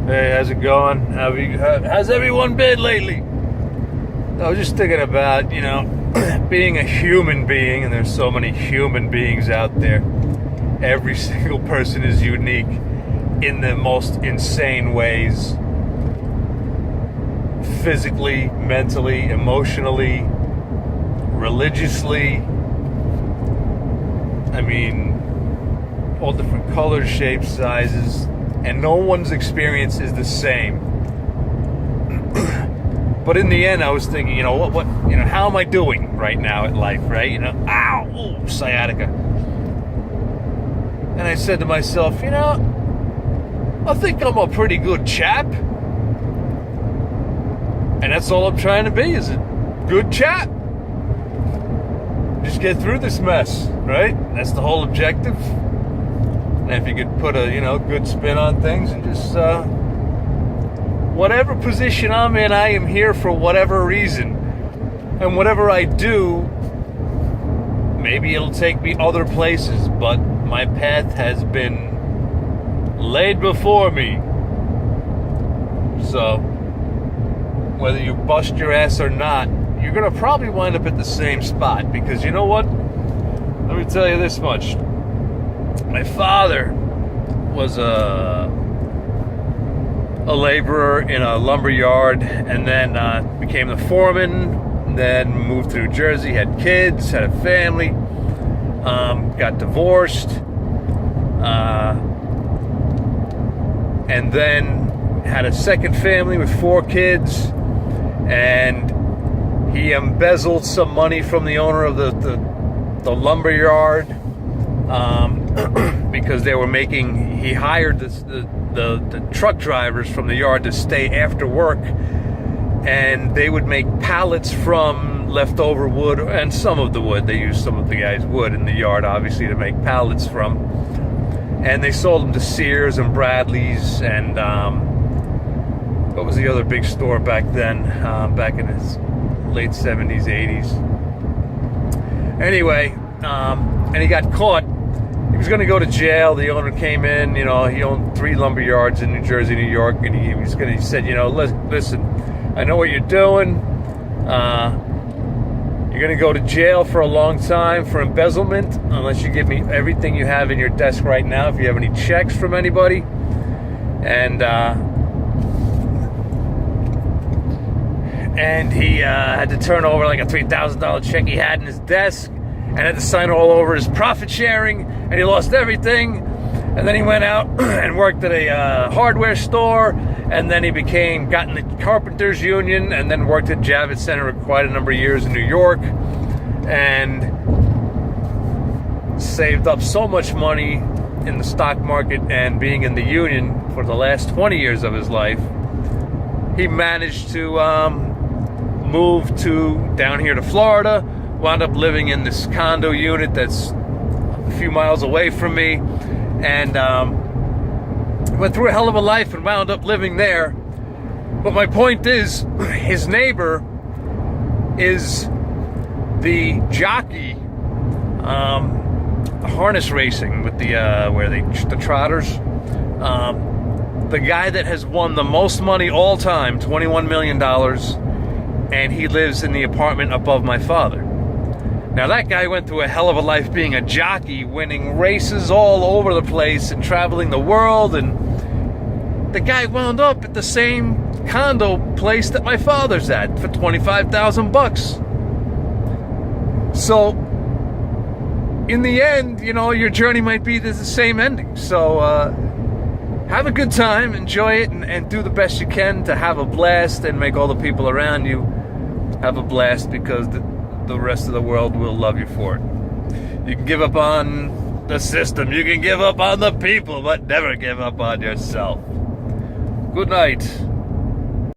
Hey, how's it going? How's everyone been lately? I was just thinking about, being a human being, and there's so many human beings out there. Every single person is unique in the most insane ways. Physically, mentally, emotionally, religiously. I mean, all different colors, shapes, sizes, and no one's experience is the same. But in the end, I was thinking, how am I doing right now at life, right? Sciatica. And I said to myself, I think I'm a pretty good chap. And that's all I'm trying to be, is a good chap. Just get through this mess, right? That's the whole objective. And if you could put a, good spin on things and just, whatever position I'm in, I am here for whatever reason. And whatever I do, maybe it'll take me other places, but my path has been laid before me. So, whether you bust your ass or not, you're going to probably wind up at the same spot. Because you know what? Let me tell you this much. My father was a laborer in a lumber yard, and then became the foreman, then moved to New Jersey, had kids, had a family, got divorced, and then had a second family with 4 kids, and he embezzled some money from the owner of the lumber yard, because they were he hired the truck drivers from the yard to stay after work, and they would make pallets from leftover wood, and some of the wood. They used some of the guys' wood in the yard, obviously, to make pallets from. And they sold them to Sears and Bradley's, and what was the other big store back then, back in the late 70s, 80s. Anyway, and he got caught. He was going to go to jail. The owner came in. He owned 3 lumber yards in New Jersey, New York, and he said, listen, I know what you're doing. You're going to go to jail for a long time for embezzlement, unless you give me everything you have in your desk right now, if you have any checks from anybody. And he had to turn over like a $3,000 check he had in his desk, and had to sign all over his profit sharing, and he lost everything. And then he went out and worked at a hardware store, and then he got in the carpenters union, and then worked at Javits Center for quite a number of years in New York, and saved up so much money in the stock market and being in the union for the last 20 years of his life. He managed to move down here to Florida, wound up living in this condo unit that's a few miles away from me, and went through a hell of a life and wound up living there. But my point is, his neighbor is the jockey, harness racing with the trotters, the guy that has won the most money all time, $21 million, and he lives in the apartment above my father. Now, that guy went through a hell of a life being a jockey, winning races all over the place and traveling the world, and the guy wound up at the same condo place that my father's at for $25,000. So, in the end, your journey might be the same ending. So, have a good time, enjoy it, and do the best you can to have a blast and make all the people around you have a blast, because the rest of the world will love you for it. You can give up on the system, you can give up on the people, but never give up on yourself. Good night.